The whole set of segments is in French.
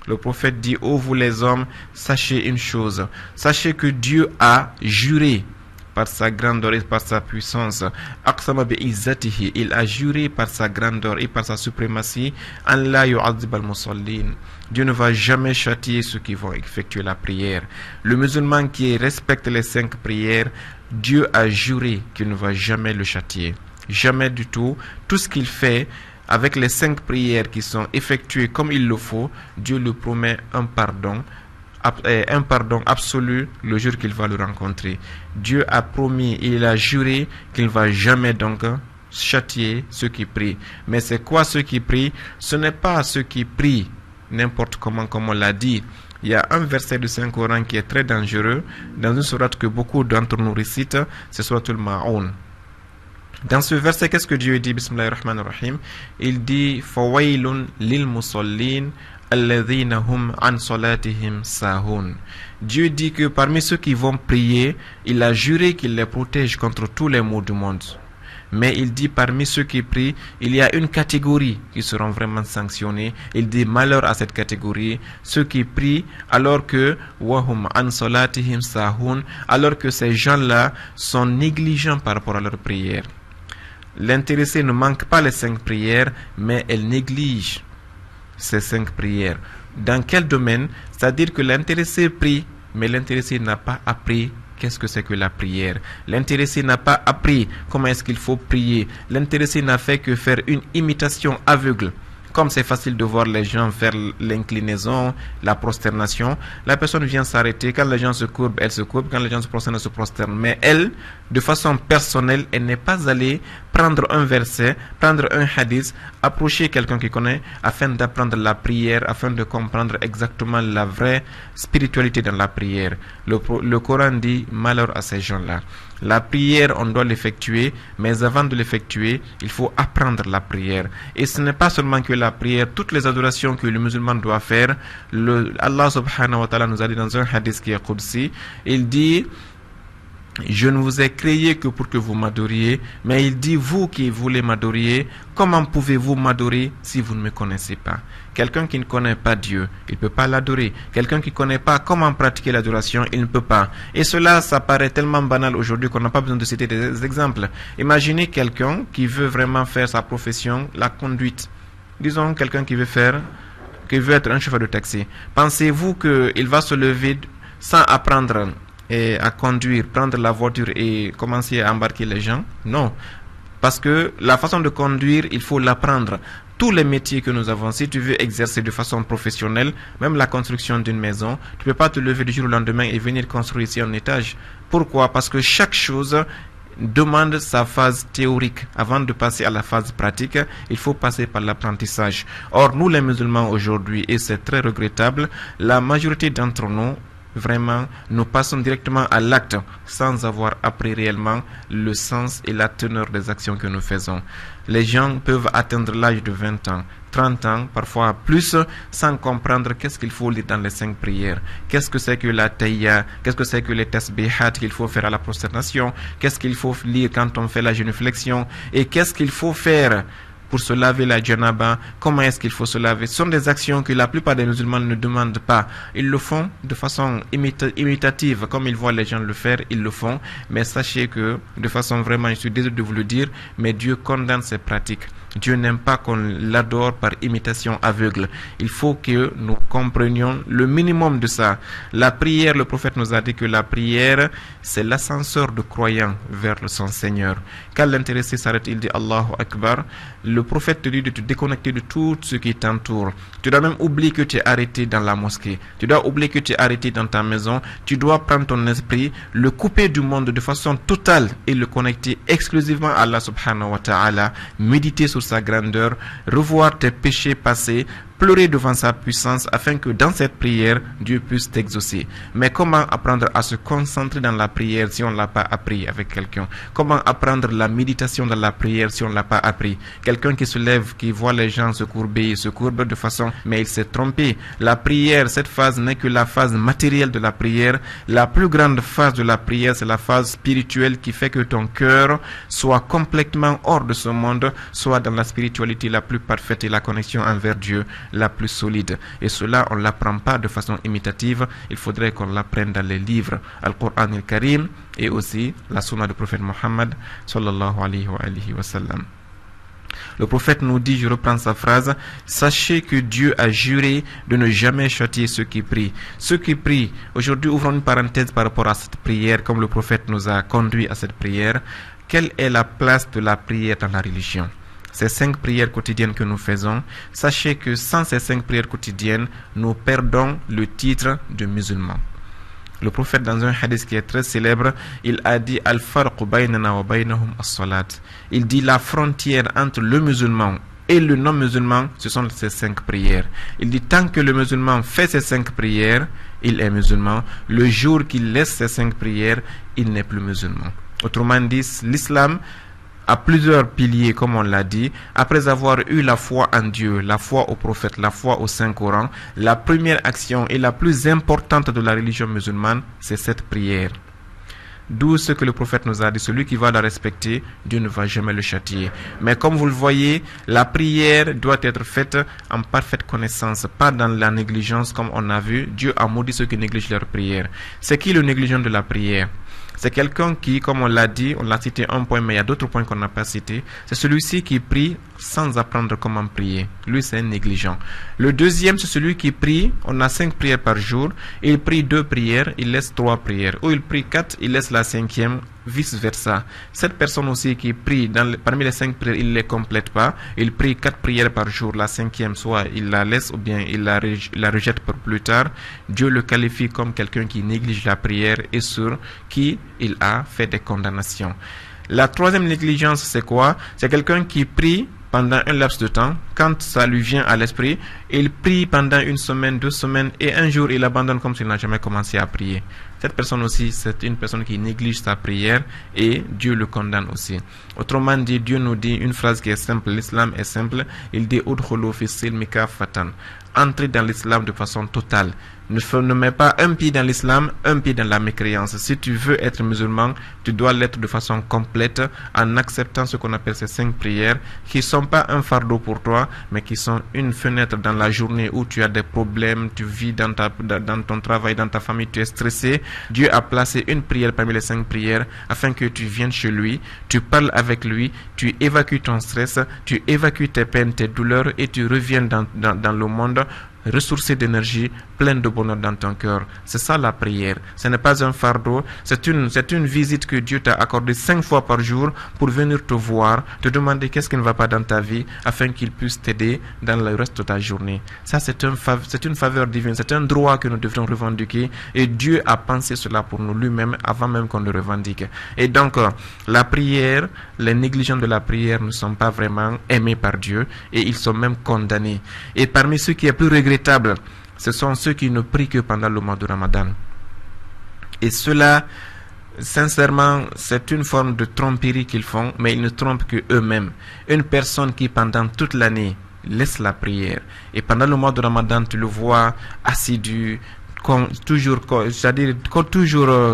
Le prophète dit: ô vous les hommes, sachez une chose, sachez que Dieu a juré par sa grandeur et par sa puissance. Aqsama bi izzatihi, il a juré par sa grandeur et par sa suprématie. An la yu'adhib al-musallin, Dieu ne va jamais châtier ceux qui vont effectuer la prière. Le musulman qui respecte les 5 prières, Dieu a juré qu'il ne va jamais le châtier. Jamais du tout. Tout ce qu'il fait avec les 5 prières qui sont effectuées comme il le faut, Dieu lui promet un pardon absolu le jour qu'il va le rencontrer. Dieu a promis, il a juré qu'il ne va jamais donc châtier ceux qui prient. Mais c'est quoi ceux qui prient? Ce n'est pas ceux qui prient n'importe comment, comme on l'a dit. Il y a un verset du Saint-Coran qui est très dangereux, dans une sourate que beaucoup d'entre nous récitent, c'est Souratul Ma'oun. Dans ce verset, qu'est-ce que Dieu dit? Bismillahirrahmanirrahim. Il dit: Fawailun lil musallin alladhina hum an salatihim sahun. Dieu dit que parmi ceux qui vont prier, il a juré qu'il les protège contre tous les maux du monde. Mais il dit parmi ceux qui prient, il y a une catégorie qui seront vraiment sanctionnés. Il dit malheur à cette catégorie, ceux qui prient alors que wahum an salatihim sahun, alors que ces gens-là sont négligents par rapport à leur prière. L'intéressé ne manque pas les 5 prières, mais elle néglige ces 5 prières. Dans quel domaine? C'est-à-dire que l'intéressé prie, mais l'intéressé n'a pas appris qu'est-ce que c'est que la prière. L'intéressé n'a pas appris comment est-ce qu'il faut prier. L'intéressé n'a fait que faire une imitation aveugle. Comme c'est facile de voir les gens faire l'inclinaison, la prosternation, la personne vient s'arrêter. Quand les gens se courbent, elle se courbe. Quand les gens se prosternent, elle se prosterne. Mais elle, de façon personnelle, elle n'est pas allée prendre un verset, prendre un hadith, approcher quelqu'un qui connaît, afin d'apprendre la prière, afin de comprendre exactement la vraie spiritualité dans la prière. Le Coran dit malheur à ces gens-là. La prière, on doit l'effectuer, mais avant de l'effectuer, il faut apprendre la prière. Et ce n'est pas seulement que la prière, toutes les adorations que le musulman doit faire, Allah subhanahu wa ta'ala nous a dit dans un hadith qui est Qudsi, il dit: je ne vous ai créé que pour que vous m'adoriez, mais il dit: vous qui voulez m'adorer, comment pouvez-vous m'adorer si vous ne me connaissez pas? Quelqu'un qui ne connaît pas Dieu, il ne peut pas l'adorer. Quelqu'un qui ne connaît pas comment pratiquer l'adoration, il ne peut pas. Et cela, ça paraît tellement banal aujourd'hui qu'on n'a pas besoin de citer des exemples. Imaginez quelqu'un qui veut vraiment faire sa profession, la conduite. Disons quelqu'un qui veut être un chauffeur de taxi. Pensez-vous qu'il va se lever sans apprendre à conduire, prendre la voiture et commencer à embarquer les gens? Non. Parce que la façon de conduire, il faut l'apprendre. Tous les métiers que nous avons, si tu veux exercer de façon professionnelle, même la construction d'une maison, tu ne peux pas te lever du jour au lendemain et venir construire ici un étage. Pourquoi? Parce que chaque chose demande sa phase théorique. Avant de passer à la phase pratique, il faut passer par l'apprentissage. Or, nous les musulmans aujourd'hui, et c'est très regrettable, la majorité d'entre nous, vraiment, nous passons directement à l'acte sans avoir appris réellement le sens et la teneur des actions que nous faisons. Les gens peuvent atteindre l'âge de 20 ans, 30 ans, parfois plus, sans comprendre qu'est-ce qu'il faut lire dans les 5 prières. Qu'est-ce que c'est que la taïya? Qu'est-ce que c'est que les tasbihat qu'il faut faire à la prosternation? Qu'est-ce qu'il faut lire quand on fait la génuflexion? Et qu'est-ce qu'il faut faire pour se laver la janaba? Comment est-ce qu'il faut se laver? Ce sont des actions que la plupart des musulmans ne demandent pas. Ils le font de façon imitative, comme ils voient les gens le faire, ils le font. Mais sachez que, de façon vraiment, je suis désolé de vous le dire, mais Dieu condamne ces pratiques. Dieu n'aime pas qu'on l'adore par imitation aveugle. Il faut que nous comprenions le minimum de ça. La prière, le prophète nous a dit que la prière, c'est l'ascenseur de croyants vers son Seigneur. Quand l'intéressé s'arrête, il dit Allahu Akbar. Le prophète te dit de te déconnecter de tout ce qui t'entoure. Tu dois même oublier que tu es arrêté dans la mosquée. Tu dois oublier que tu es arrêté dans ta maison. Tu dois prendre ton esprit, le couper du monde de façon totale et le connecter exclusivement à Allah subhanahu wa ta'ala. Méditer sur sa grandeur, revoir tes péchés passés, pleurer devant sa puissance afin que dans cette prière, Dieu puisse t'exaucer. Mais comment apprendre à se concentrer dans la prière si on ne l'a pas appris avec quelqu'un? Comment apprendre la méditation dans la prière si on ne l'a pas appris? Quelqu'un qui se lève, qui voit les gens se courber, il se courbe de façon, mais il s'est trompé. La prière, cette phase n'est que la phase matérielle de la prière. La plus grande phase de la prière, c'est la phase spirituelle qui fait que ton cœur soit complètement hors de ce monde, soit dans la spiritualité la plus parfaite et la connexion envers Dieu la plus solide. Et cela, on ne l'apprend pas de façon imitative, il faudrait qu'on l'apprenne dans les livres Al-Qur'an al-Karim et aussi la sunna du prophète Mohammed sallallahu alayhi wa sallam. Le prophète nous dit, je reprends sa phrase, sachez que Dieu a juré de ne jamais châtier ceux qui prient. Ceux qui prient, aujourd'hui ouvrons une parenthèse par rapport à cette prière, comme le prophète nous a conduit à cette prière. Quelle est la place de la prière dans la religion? Ces 5 prières quotidiennes que nous faisons, sachez que sans ces 5 prières quotidiennes, nous perdons le titre de musulman. Le prophète, dans un hadith qui est très célèbre, il a dit Al-farqu baynana wa baynahum as-salat. Il dit la frontière entre le musulman et le non-musulman, ce sont ces 5 prières. Il dit tant que le musulman fait ces 5 prières, il est musulman. Le jour qu'il laisse ces 5 prières, il n'est plus musulman. Autrement dit, l'islam a plusieurs piliers, comme on l'a dit. Après avoir eu la foi en Dieu, la foi au prophète, la foi au Saint-Coran, la première action et la plus importante de la religion musulmane, c'est cette prière. D'où ce que le prophète nous a dit, celui qui va la respecter, Dieu ne va jamais le châtier. Mais comme vous le voyez, la prière doit être faite en parfaite connaissance, pas dans la négligence comme on a vu. Dieu a maudit ceux qui négligent leur prière. C'est qui le négligent de la prière? C'est quelqu'un qui, comme on l'a dit, on l'a cité un point, mais il y a d'autres points qu'on n'a pas cités. C'est celui-ci qui prie sans apprendre comment prier. Lui, c'est un négligent. Le deuxième, c'est celui qui prie. On a 5 prières par jour. Il prie 2 prières, il laisse 3 prières. Ou il prie 4, il laisse la 5e, vice-versa. Cette personne aussi qui prie, parmi les 5 prières, il ne les complète pas. Il prie 4 prières par jour. La 5e, soit il la laisse ou bien il la rejette pour plus tard. Dieu le qualifie comme quelqu'un qui néglige la prière et sur qui il a fait des condamnations. La troisième négligence, c'est quoi? C'est quelqu'un qui prie pendant un laps de temps. Quand ça lui vient à l'esprit, il prie pendant 1 semaine, 2 semaines et un jour il abandonne comme s'il n'a jamais commencé à prier. Cette personne aussi, c'est une personne qui néglige sa prière et Dieu le condamne aussi. Autrement dit, Dieu nous dit une phrase qui est simple, l'islam est simple, il dit udkhulu fi silmi kaffatan. Entrez dans l'islam de façon totale. Ne mets pas un pied dans l'islam, un pied dans la mécréance. Si tu veux être musulman, tu dois l'être de façon complète en acceptant ce qu'on appelle ces 5 prières qui ne sont pas un fardeau pour toi, mais qui sont une fenêtre dans la journée où tu as des problèmes, tu vis dans ton travail, dans ta famille, tu es stressé. Dieu a placé une prière parmi les 5 prières afin que tu viennes chez lui, tu parles avec lui, tu évacues ton stress, tu évacues tes peines, tes douleurs et tu reviens dans le monde ressourcé d'énergie, plein de bonheur dans ton cœur. C'est ça la prière. Ce n'est pas un fardeau. C'est une visite que Dieu t'a accordée 5 fois par jour pour venir te voir, te demander qu'est-ce qui ne va pas dans ta vie afin qu'il puisse t'aider dans le reste de ta journée. Ça, c'est une faveur divine. C'est un droit que nous devrions revendiquer et Dieu a pensé cela pour nous lui-même avant même qu'on le revendique. Et donc, la prière, les négligents de la prière ne sont pas vraiment aimés par Dieu et ils sont même condamnés. Et parmi ceux qui est plus regrettable, ce sont ceux qui ne prient que pendant le mois de Ramadan. Et cela, sincèrement, c'est une forme de tromperie qu'ils font, mais ils ne trompent que eux-mêmes. Une personne qui pendant toute l'année laisse la prière et pendant le mois de Ramadan, tu le vois assidu, toujours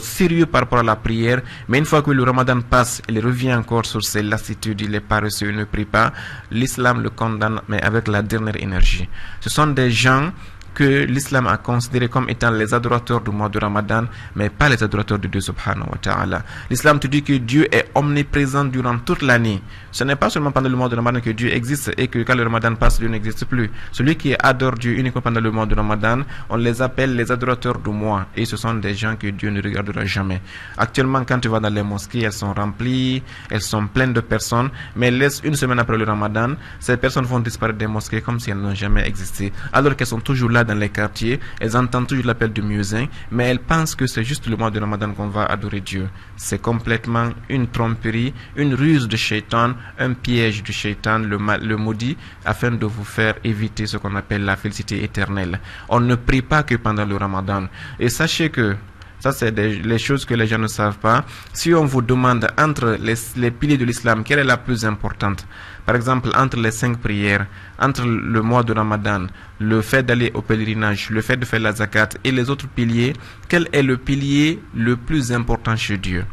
sérieux par rapport à la prière, mais une fois que le Ramadan passe, il revient encore sur ses lassitudes, il est paresseux, il ne prie pas. L'islam le condamne, mais avec la dernière énergie. Ce sont des gens que l'islam a considérés comme étant les adorateurs du mois de Ramadan, mais pas les adorateurs de Dieu subhanahu wa ta'ala. L'islam te dit que Dieu est omniprésent durant toute l'année. Ce n'est pas seulement pendant le mois de Ramadan que Dieu existe et que quand le Ramadan passe, Dieu n'existe plus. Celui qui adore Dieu uniquement pendant le mois de Ramadan, on les appelle les adorateurs du mois et ce sont des gens que Dieu ne regardera jamais. Actuellement, quand tu vas dans les mosquées, elles sont remplies, elles sont pleines de personnes, mais laisse une semaine après le Ramadan, ces personnes vont disparaître des mosquées comme si elles n'ont jamais existé, alors qu'elles sont toujours là dans les quartiers, elles entendent toujours l'appel du muezzin, mais elles pensent que c'est juste le mois de Ramadan qu'on va adorer Dieu. C'est complètement une tromperie, une ruse de Shaitan, un piège du Shaitan, le maudit, afin de vous faire éviter ce qu'on appelle la félicité éternelle. On ne prie pas que pendant le Ramadan. Et sachez que ça, c'est les choses que les gens ne savent pas. Si on vous demande entre les piliers de l'islam, quelle est la plus importante? Par exemple, entre les 5 prières, entre le mois de Ramadan, le fait d'aller au pèlerinage, le fait de faire la zakat et les autres piliers, quel est le pilier le plus important chez Dieu?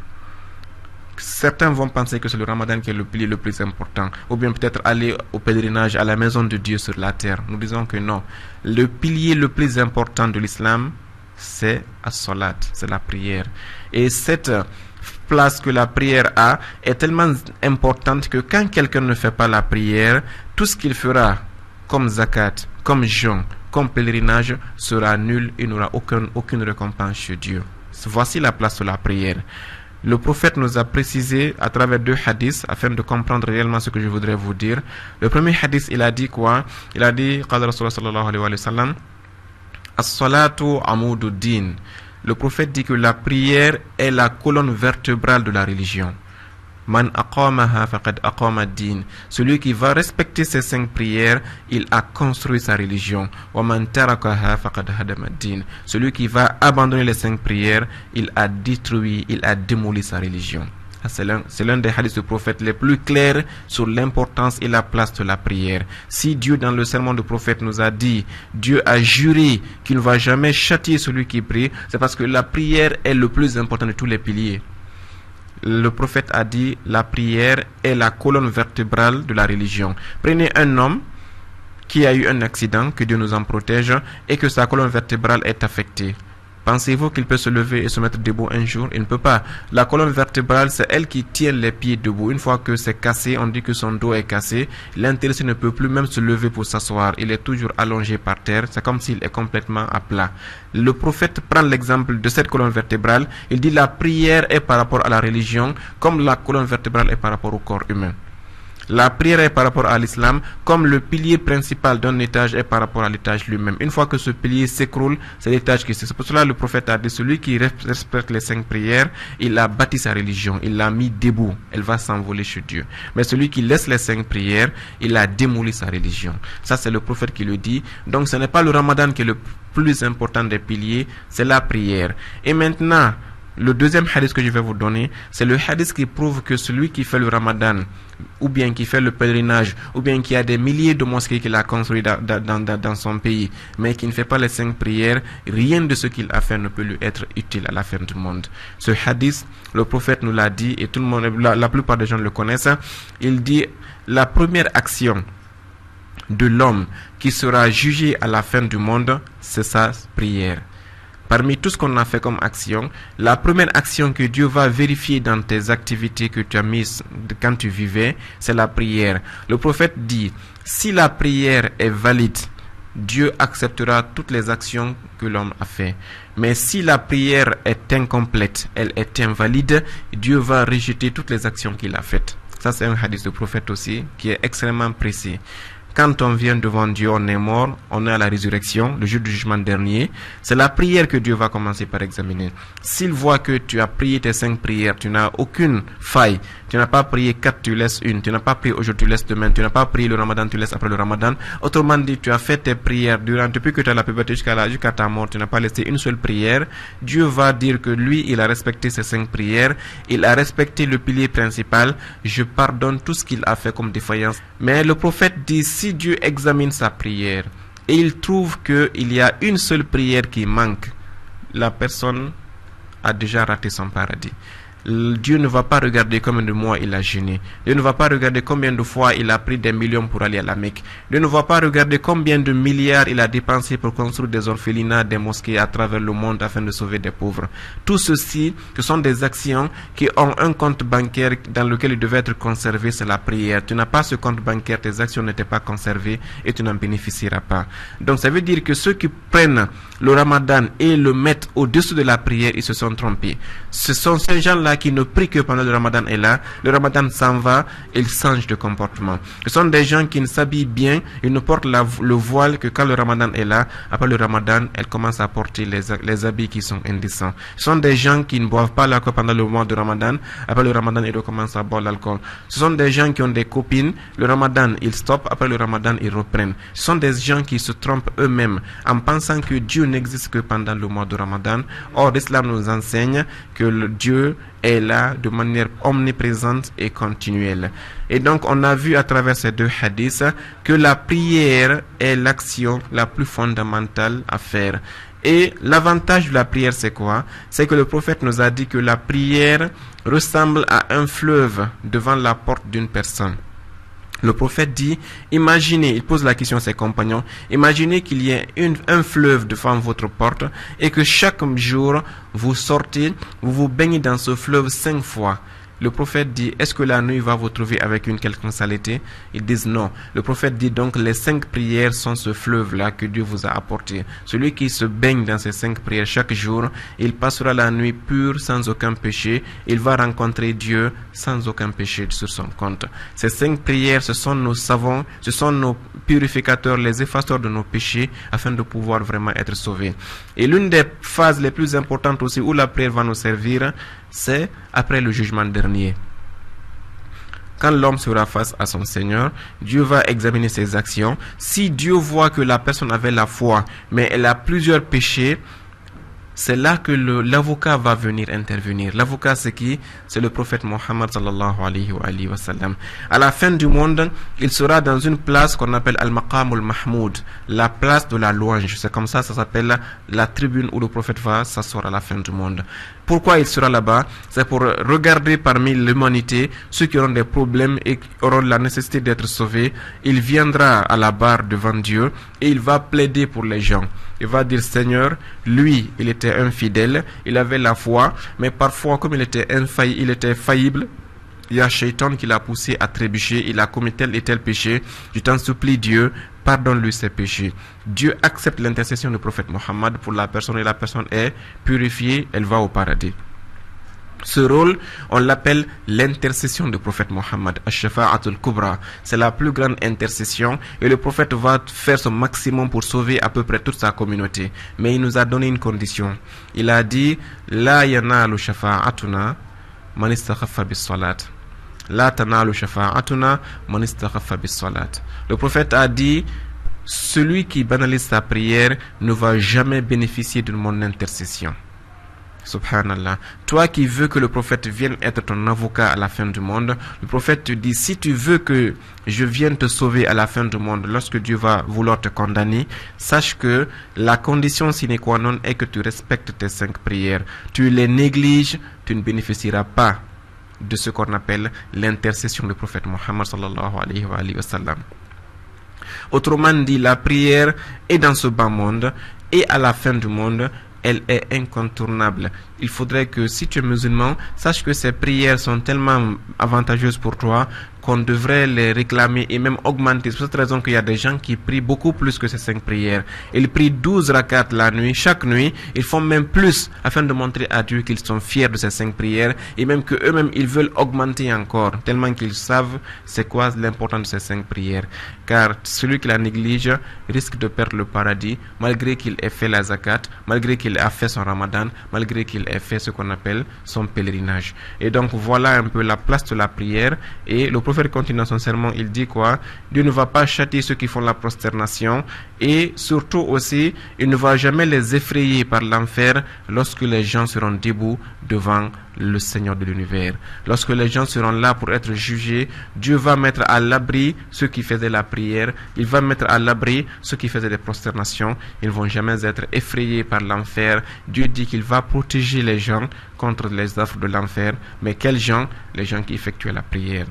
Certains vont penser que c'est le Ramadan qui est le pilier le plus important, ou bien peut-être aller au pèlerinage à la maison de Dieu sur la terre. Nous disons que non. Le pilier le plus important de l'islam, c'est as-salat, c'est la prière. Et cette place que la prière a est tellement importante que quand quelqu'un ne fait pas la prière, tout ce qu'il fera comme zakat, comme jeûne, comme pèlerinage sera nul et n'aura aucune récompense chez Dieu. Voici la place de la prière. Le prophète nous a précisé à travers 2 hadiths afin de comprendre réellement ce que je voudrais vous dire. Le premier hadith, il a dit quoi? Il a dit, qala Rasulullah sallallahu alayhi wa sallam, as-salatu amududdin. Le prophète dit que la prière est la colonne vertébrale de la religion. Man aqamaha faqad aqama ad-din. Celui qui va respecter ces 5 prières, il a construit sa religion. Wa man tarakaha faqad hadama ad-din. Celui qui va abandonner les 5 prières, il a détruit, il a démoli sa religion. C'est l'un des hadiths du prophète les plus clairs sur l'importance et la place de la prière. Si Dieu, dans le sermon du prophète, nous a dit, Dieu a juré qu'il ne va jamais châtier celui qui prie, c'est parce que la prière est le plus important de tous les piliers. Le prophète a dit, la prière est la colonne vertébrale de la religion. Prenez un homme qui a eu un accident, que Dieu nous en protège, et que sa colonne vertébrale est affectée. Pensez-vous qu'il peut se lever et se mettre debout un jour? Il ne peut pas. La colonne vertébrale, c'est elle qui tient les pieds debout. Une fois que c'est cassé, on dit que son dos est cassé. L'intéressé ne peut plus même se lever pour s'asseoir. Il est toujours allongé par terre. C'est comme s'il est complètement à plat. Le prophète prend l'exemple de cette colonne vertébrale. Il dit la prière est par rapport à la religion, comme la colonne vertébrale est par rapport au corps humain. La prière est par rapport à l'islam, comme le pilier principal d'un étage est par rapport à l'étage lui-même. Une fois que ce pilier s'écroule, c'est l'étage qui s'écroule. C'est pour cela que le prophète a dit, celui qui respecte les 5 prières, il a bâti sa religion, il l'a mis debout, elle va s'envoler chez Dieu. Mais celui qui laisse les 5 prières, il a démoli sa religion. Ça, c'est le prophète qui le dit. Donc, ce n'est pas le Ramadan qui est le plus important des piliers, c'est la prière. Et maintenant, le deuxième hadith que je vais vous donner, c'est le hadith qui prouve que celui qui fait le Ramadan, ou bien qui fait le pèlerinage, ou bien qui a des milliers de mosquées qu'il a construites dans son pays, mais qui ne fait pas les 5 prières, rien de ce qu'il a fait ne peut lui être utile à la fin du monde. Ce hadith, le prophète nous l'a dit, et tout le monde, la plupart des gens le connaissent. Il dit, la première action de l'homme qui sera jugé à la fin du monde, c'est sa prière. Parmi tout ce qu'on a fait comme action, la première action que Dieu va vérifier dans tes activités que tu as mises quand tu vivais, c'est la prière. Le prophète dit, si la prière est valide, Dieu acceptera toutes les actions que l'homme a fait. Mais si la prière est incomplète, elle est invalide, Dieu va rejeter toutes les actions qu'il a faites. Ça, c'est un hadith du prophète aussi, qui est extrêmement précis. Quand on vient devant Dieu, on est mort, on est à la résurrection, le jour du jugement dernier. C'est la prière que Dieu va commencer par examiner. S'il voit que tu as prié tes 5 prières, tu n'as aucune faille, tu n'as pas prié 4, tu laisses une, tu n'as pas prié aujourd'hui, tu laisses demain, tu n'as pas prié le Ramadan, tu laisses après le Ramadan. Autrement dit, tu as fait tes prières depuis que tu as la puberté jusqu'à ta mort, tu n'as pas laissé une seule prière. Dieu va dire que lui, il a respecté ses 5 prières, il a respecté le pilier principal. Je pardonne tout ce qu'il a fait comme défaillance. Mais le prophète dit, si Dieu examine sa prière et il trouve qu'il y a une seule prière qui manque, la personne a déjà raté son paradis. Dieu ne va pas regarder combien de mois il a jeûné. Dieu ne va pas regarder combien de fois il a pris des millions pour aller à la Mecque. Dieu ne va pas regarder combien de milliards il a dépensé pour construire des orphelinats, des mosquées à travers le monde afin de sauver des pauvres. Tout ceci, ce sont des actions qui ont un compte bancaire dans lequel il devait être conservé, c'est la prière. Tu n'as pas ce compte bancaire, tes actions n'étaient pas conservées et tu n'en bénéficieras pas. Donc ça veut dire que ceux qui prennent le Ramadan et le mettent au-dessus de la prière, ils se sont trompés. Ce sont ces gens-là qui ne prient que pendant le Ramadan est là, le Ramadan s'en va, ils changent de comportement. Ce sont des gens qui ne s'habillent bien, ils ne portent le voile que quand le Ramadan est là. Après le Ramadan, elles commencent à porter les habits qui sont indécents. Ce sont des gens qui ne boivent pas l'alcool pendant le mois de Ramadan. Après le Ramadan, ils recommencent à boire l'alcool. Ce sont des gens qui ont des copines. Le Ramadan, ils stoppent. Après le Ramadan, ils reprennent. Ce sont des gens qui se trompent eux-mêmes en pensant que Dieu n'existe que pendant le mois de Ramadan. Or, l'islam nous enseigne que Dieu est là de manière omniprésente et continuelle. Et donc on a vu à travers ces deux hadiths que la prière est l'action la plus fondamentale à faire. Et l'avantage de la prière, c'est quoi? C'est que le prophète nous a dit que la prière ressemble à un fleuve devant la porte d'une personne. Le prophète dit, imaginez, il pose la question à ses compagnons, imaginez qu'il y ait un fleuve devant votre porte et que chaque jour vous sortez, vous vous baignez dans ce fleuve 5 fois. Le prophète dit, est-ce que la nuit va vous trouver avec une quelconque saleté? Ils disent non. Le prophète dit donc, les 5 prières sont ce fleuve-là que Dieu vous a apporté. Celui qui se baigne dans ces 5 prières chaque jour, il passera la nuit pure, sans aucun péché. Il va rencontrer Dieu sans aucun péché sur son compte. Ces 5 prières, ce sont nos savants, ce sont nos purificateurs, les effaceurs de nos péchés, afin de pouvoir vraiment être sauvés. Et l'une des phases les plus importantes aussi où la prière va nous servir, c'est après le jugement dernier. Quand l'homme sera face à son Seigneur, Dieu va examiner ses actions. Si Dieu voit que la personne avait la foi, mais elle a plusieurs péchés, c'est là que l'avocat va venir intervenir. L'avocat, c'est qui? C'est le prophète Mohammed sallallahu alayhi wa sallam. À la fin du monde, il sera dans une place qu'on appelle Al-Maqam al-Mahmoud, la place de la louange. C'est comme ça s'appelle la tribune où le prophète va s'asseoir à la fin du monde. Pourquoi il sera là-bas? C'est pour regarder parmi l'humanité ceux qui auront des problèmes et qui auront la nécessité d'être sauvés. Il viendra à la barre devant Dieu et il va plaider pour les gens. Il va dire, Seigneur, lui, il était infidèle, il avait la foi, mais parfois, comme il était faillible, il y a Shaitan qui l'a poussé à trébucher, il a commis tel et tel péché. Je t'en supplie, Dieu, pardonne-lui ses péchés. Dieu accepte l'intercession du prophète Mohammed pour la personne et la personne est purifiée, elle va au paradis. Ce rôle, on l'appelle l'intercession du prophète Mohammed, Ash-Shafa'atul Kubra. C'est la plus grande intercession et le prophète va faire son maximum pour sauver à peu près toute sa communauté. Mais il nous a donné une condition. Il a dit, La yanalu shafa'atuna man istakhaffa bis salat. La tanalu shafa'atuna man istakhaffa bis salat. Le prophète a dit, celui qui banalise sa prière ne va jamais bénéficier de mon intercession. Subhanallah. Toi qui veux que le prophète vienne être ton avocat à la fin du monde, le prophète te dit, si tu veux que je vienne te sauver à la fin du monde, lorsque Dieu va vouloir te condamner, sache que la condition sine qua non est que tu respectes tes 5 prières. Tu les négliges, tu ne bénéficieras pas de ce qu'on appelle l'intercession du prophète Mohammed sallallahu alayhi wa sallam. Autrement dit, la prière est dans ce bas monde et à la fin du monde, elle est incontournable. Il faudrait que si tu es musulman, sache que ces prières sont tellement avantageuses pour toi qu'on devrait les réclamer et même augmenter. C'est pour cette raison qu'il y a des gens qui prient beaucoup plus que ces 5 prières. Ils prient 12 rakats la nuit, chaque nuit. Ils font même plus afin de montrer à Dieu qu'ils sont fiers de ces 5 prières et même qu'eux-mêmes ils veulent augmenter encore tellement qu'ils savent c'est quoi l'importance de ces 5 prières. Car celui qui la néglige risque de perdre le paradis malgré qu'il ait fait la zakat, malgré qu'il ait fait son ramadan, malgré qu'il ait fait ce qu'on appelle son pèlerinage. Et donc voilà un peu la place de la prière. Et le prophète continue dans son sermon, il dit quoi? Dieu ne va pas châtier ceux qui font la prosternation et surtout aussi, il ne va jamais les effrayer par l'enfer lorsque les gens seront debout devant le Seigneur de l'univers. Lorsque les gens seront là pour être jugés, Dieu va mettre à l'abri ceux qui faisaient la prière, il va mettre à l'abri ceux qui faisaient des prosternations, ils ne vont jamais être effrayés par l'enfer. Dieu dit qu'il va protéger les gens contre les affres de l'enfer, mais quels gens? Les gens qui effectuaient la prière.